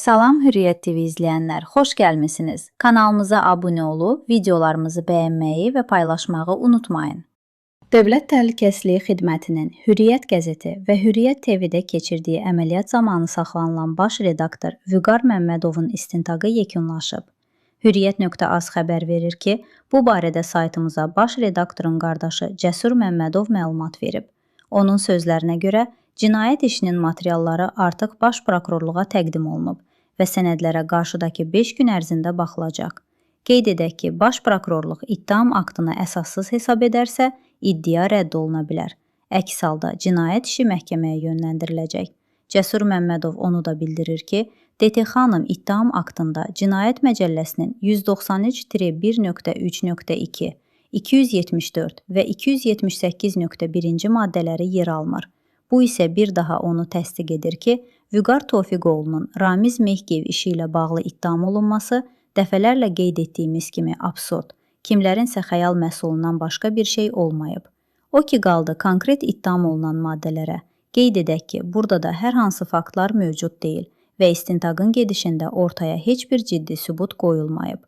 Salam Hürriyyət TV izləyənlər, xoş gəlmisiniz. Kanalımıza abunə olub, videolarımızı bəyənməyi və paylaşmağı unutmayın. Dövlət Təhlükəsizliyi Xidmətinin Hürriyyət qəzeti və Hürriyyət TV-də keçirdiyi əməliyyat zamanı saxlanılan baş redaktor Vüqar Məmmədovun istintaqı yekunlaşıb. Hürriyyət.az xəbər verir ki, bu barədə saytımıza baş redaktorun qardaşı Cəsur Məmmədov məlumat verib. Onun sözlərinə görə, cinayət işinin materialları artıq baş prokurorluğa təqdim olunub və sənədlərə qarşıdakı 5 gün ərzində baxılacaq. Qeyd edək ki, baş prokurorluq ittiham aktını əsassız hesab edərsə, iddia rədd oluna bilər. Əks halda cinayət işi məhkəməyə yönləndiriləcək. Cəsur Məmmədov onu da bildirir ki, DT xanım ittiham aktında Cinayət Məcəlləsinin 193-1.3.2, 274 və 278.1-ci maddələri yer almır. Bu isə bir daha onu təsdiq edir ki, Vüqar Tofiqoğlunun Ramiz Mehgiyev işi ilə bağlı ittiham olunması dəfələrlə qeyd etdiyimiz kimi absurd, kimlərinsə xəyal məhsulundan başqa bir şey olmayıb. O ki qaldı konkret ittiham olunan maddələrə, qeyd edək ki, burada da hər hansı faktlar mövcud deyil və istintaqın gedişində ortaya heç bir ciddi sübut qoyulmayıb.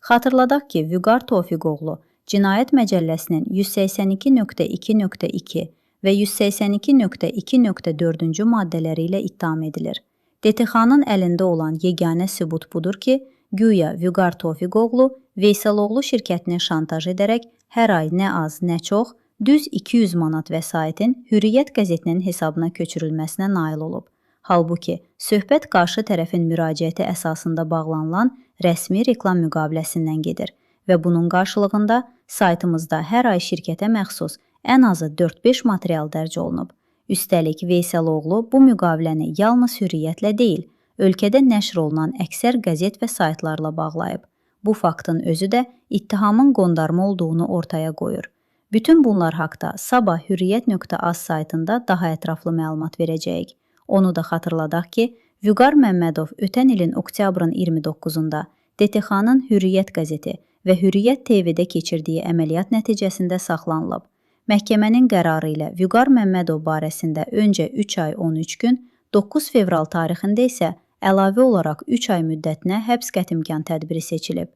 Xatırladaq ki, Vüqar Tofiqoğlu Cinayət Məcəlləsinin 182.2.2 və 182.2.4-cü maddələri ilə ittiham edilir. DT-xanın əlində olan yeganə sübut budur ki, güya Vüqar Tofiqoğlu Veysaloğlu şirkətini şantaj edərək hər ay nə az, nə çox, düz 200 manat vəsaitin Hürriyyət qəzetinin hesabına köçürülməsinə nail olub. Halbuki, söhbət qarşı tərəfin müraciəti əsasında bağlanılan rəsmi reklam müqaviləsindən gedir və bunun qarşılığında saytımızda hər ay şirkətə məxsus ən azı 4-5 material dərc olunub. Üstəlik, Veysaloğlu bu müqaviləni yalnız Hürriyyətlə deyil, ölkədə nəşr olunan əksər qəzet və saytlarla bağlayıb. Bu faktın özü də ittihamın qondarma olduğunu ortaya qoyur. Bütün bunlar haqda sabah Hürriyyət.az saytında daha ətraflı məlumat verəcəyik. Onu da xatırladaq ki, Vüqar Məmmədov ötən ilin oktyabrın 29-da DT-xanın Hürriyyət qəzeti və Hürriyyət TV-də keçirdiyi əməliyyat nəticəsində saxlanılıb. Məhkəmənin qərarı ilə Vüqar Məmmədov barəsində öncə 3 ay 13 gün, 9 fevral tarixində isə əlavə olaraq 3 ay müddətinə həbs qətimkan tədbiri seçilib.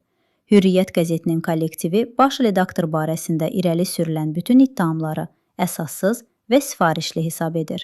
Hürriyyət qəzetinin kollektivi baş redaktor barəsində irəli sürülən bütün ittihamları əsassız və sifarişli hesab edir.